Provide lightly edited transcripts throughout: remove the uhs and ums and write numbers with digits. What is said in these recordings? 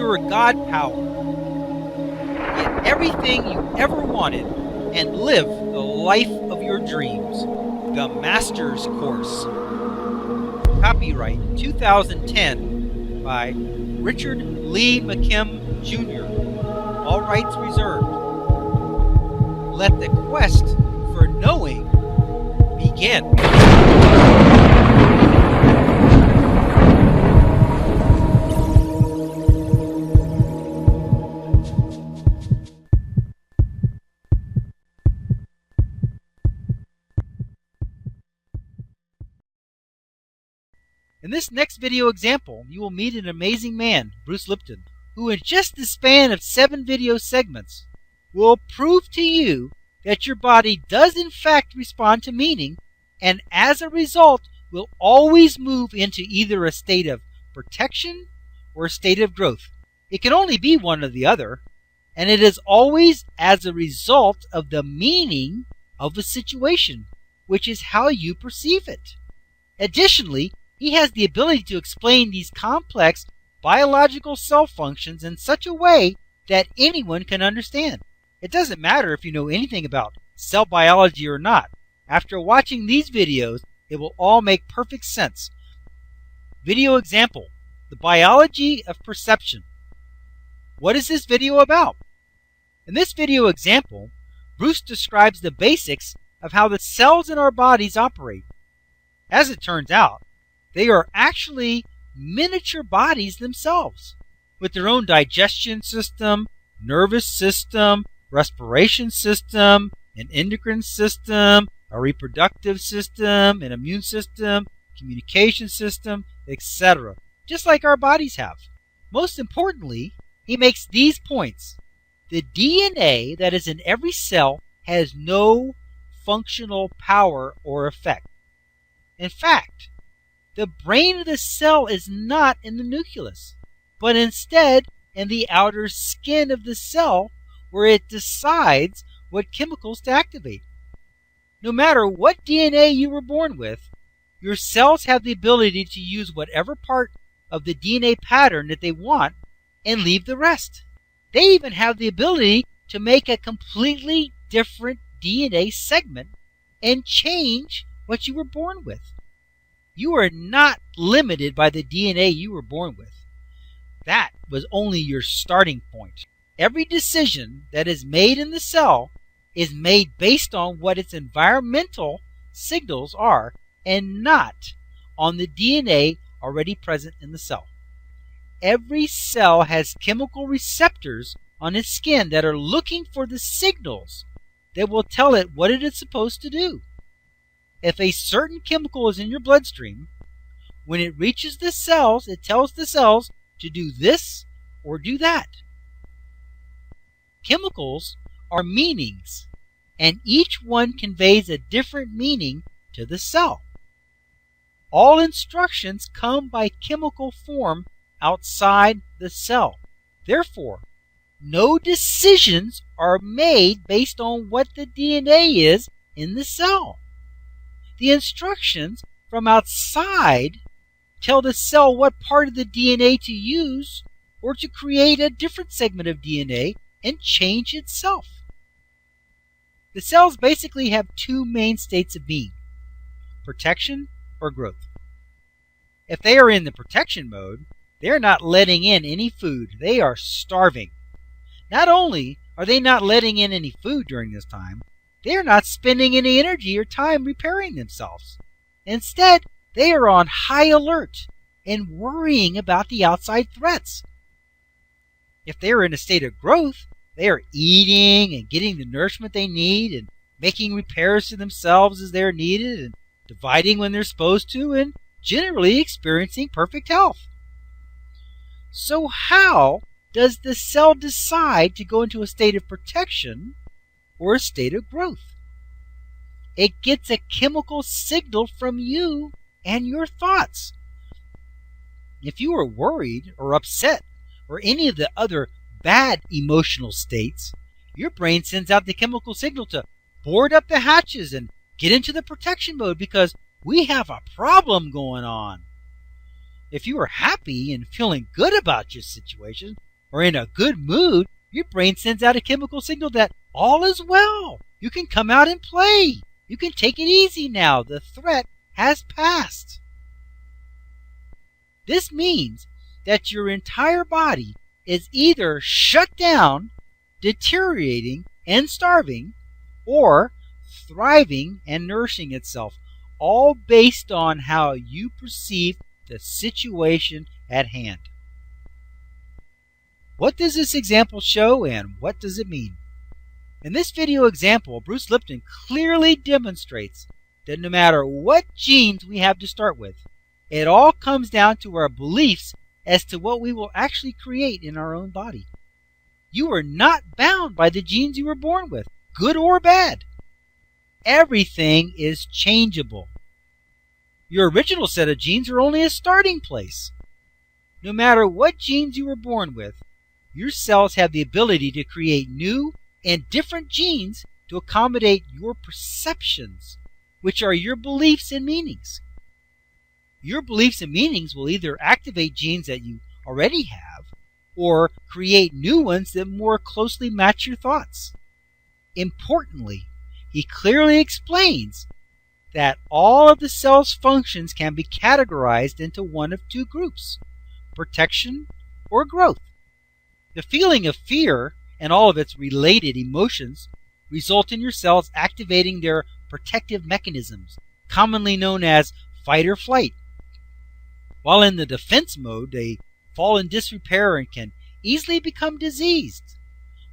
your God power. Get everything you ever wanted and live the life of your dreams. The Master's Course. Copyright 2010 by Richard Lee McKim Jr. All rights reserved. Let the quest for knowing begin. In this next video example, you will meet an amazing man, Bruce Lipton, who in just the span of 7 video segments will prove to you that your body does in fact respond to meaning, and as a result will always move into either a state of protection or a state of growth. It can only be one or the other, and it is always as a result of the meaning of the situation, which is how you perceive it. Additionally, he has the ability to explain these complex biological cell functions in such a way that anyone can understand. It doesn't matter if you know anything about cell biology or not. After watching these videos, it will all make perfect sense. Video example: the biology of perception. What is this video about? In this video example, Bruce describes the basics of how the cells in our bodies operate. As it turns out, they are actually miniature bodies themselves, with their own digestion system, nervous system, respiration system, an endocrine system, a reproductive system, an immune system, communication system, etc., just like our bodies have. Most importantly, he makes these points. The DNA that is in every cell has no functional power or effect. In fact, the brain of the cell is not in the nucleus, but instead in the outer skin of the cell, where it decides what chemicals to activate. No matter what DNA you were born with, your cells have the ability to use whatever part of the DNA pattern that they want and leave the rest. They even have the ability to make a completely different DNA segment and change what you were born with. You are not limited by the DNA you were born with. That was only your starting point. Every decision that is made in the cell is made based on what its environmental signals are and not on the DNA already present in the cell. Every cell has chemical receptors on its skin that are looking for the signals that will tell it what it is supposed to do. If a certain chemical is in your bloodstream, when it reaches the cells, it tells the cells to do this or do that. Chemicals are meanings, and each one conveys a different meaning to the cell. All instructions come by chemical form outside the cell. Therefore, no decisions are made based on what the DNA is in the cell. The instructions from outside tell the cell what part of the DNA to use or to create a different segment of DNA and change itself. The cells basically have 2 main states of being: protection or growth. If they are in the protection mode, they are not letting in any food. They are starving. Not only are they not letting in any food during this time, they are not spending any energy or time repairing themselves. Instead, they are on high alert and worrying about the outside threats. If they are in a state of growth, they are eating and getting the nourishment they need and making repairs to themselves as they are needed and dividing when they're supposed to and generally experiencing perfect health. So how does the cell decide to go into a state of protection or a state of growth? It gets a chemical signal from you and your thoughts. If you are worried or upset or any of the other bad emotional states, your brain sends out the chemical signal to board up the hatches and get into the protection mode because we have a problem going on. If you are happy and feeling good about your situation, or in a good mood, your brain sends out a chemical signal that all is well. You can come out and play. You can take it easy now. The threat has passed. This means that your entire body is either shut down, deteriorating, and starving, or thriving and nourishing itself, all based on how you perceive the situation at hand. What does this example show, and what does it mean? In this video example, Bruce Lipton clearly demonstrates that no matter what genes we have to start with, it all comes down to our beliefs as to what we will actually create in our own body. You are not bound by the genes you were born with, good or bad. Everything is changeable. Your original set of genes are only a starting place. No matter what genes you were born with, your cells have the ability to create new and different genes to accommodate your perceptions, which are your beliefs and meanings. Your beliefs and meanings will either activate genes that you already have or create new ones that more closely match your thoughts. Importantly, he clearly explains that all of the cell's functions can be categorized into one of two groups: protection or growth. The feeling of fear and all of its related emotions result in your cells activating their protective mechanisms, commonly known as fight or flight. While in the defense mode, they fall in disrepair and can easily become diseased.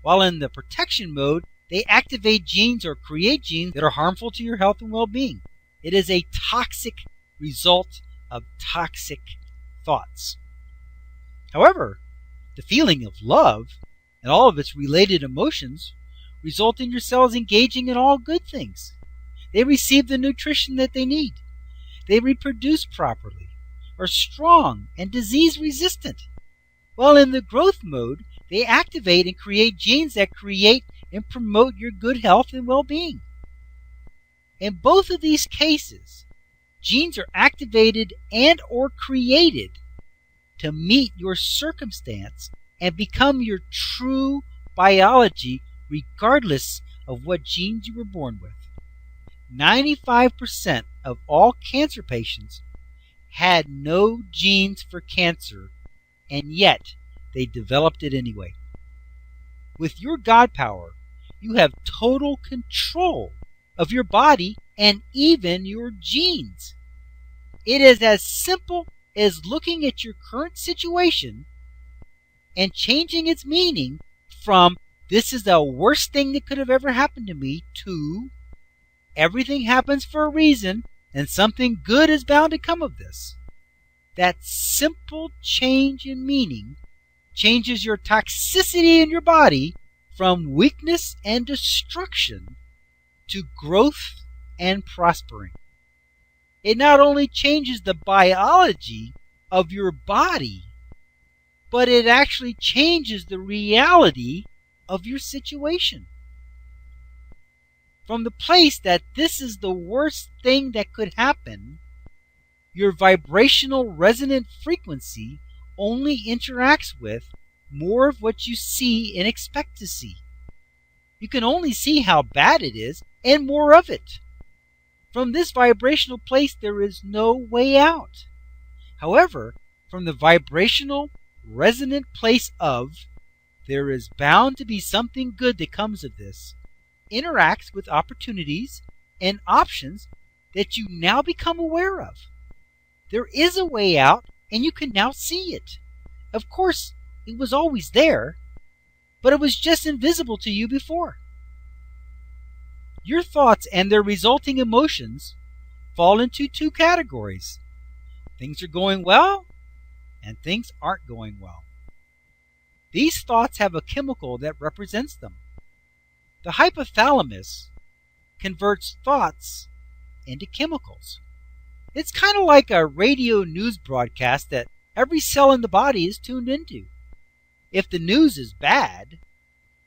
While in the protection mode, they activate genes or create genes that are harmful to your health and well-being. It is a toxic result of toxic thoughts. However, the feeling of love and all of its related emotions result in your cells engaging in all good things. They receive the nutrition that they need. They reproduce properly, are strong and disease resistant. While in the growth mode, they activate and create genes that create and promote your good health and well-being. In both of these cases, genes are activated and or created to meet your circumstance and become your true biology regardless of what genes you were born with. 95% of all cancer patients had no genes for cancer, and yet they developed it anyway. With your God power, you have total control of your body and even your genes. It is as simple as looking at your current situation and changing its meaning from "this is the worst thing that could have ever happened to me" to "everything happens for a reason and something good is bound to come of this." That simple change in meaning changes your toxicity in your body from weakness and destruction to growth and prospering. It not only changes the biology of your body, but it actually changes the reality of your situation. From the place that this is the worst thing that could happen, your vibrational resonant frequency only interacts with more of what you see and expect to see. You can only see how bad it is and more of it. From this vibrational place, there is no way out. However, from the vibrational resonant place of "there is bound to be something good that comes of this," interacts with opportunities and options that you now become aware of. There is a way out, and you can now see it. Of course, it was always there, but it was just invisible to you before. Your thoughts and their resulting emotions fall into two categories: things are going well and things aren't going well. These thoughts have a chemical that represents them. The hypothalamus converts thoughts into chemicals. It's kind of like a radio news broadcast that every cell in the body is tuned into. If the news is bad,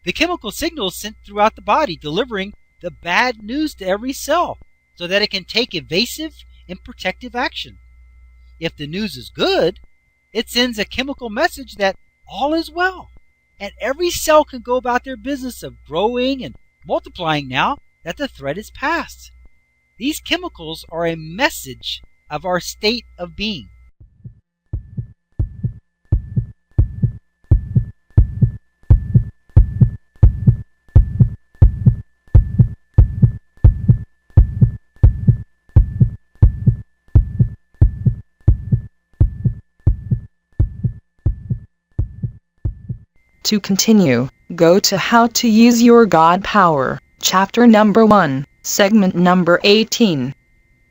the chemical signal is sent throughout the body, delivering the bad news to every cell so that it can take evasive and protective action. If the news is good, it sends a chemical message that all is well. and every cell can go about their business of growing and multiplying now that the threat is past. These chemicals are a message of our state of being. To continue, go to How to Use Your God Power, Chapter number 1, Segment number 18.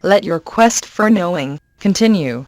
Let your quest for knowing continue.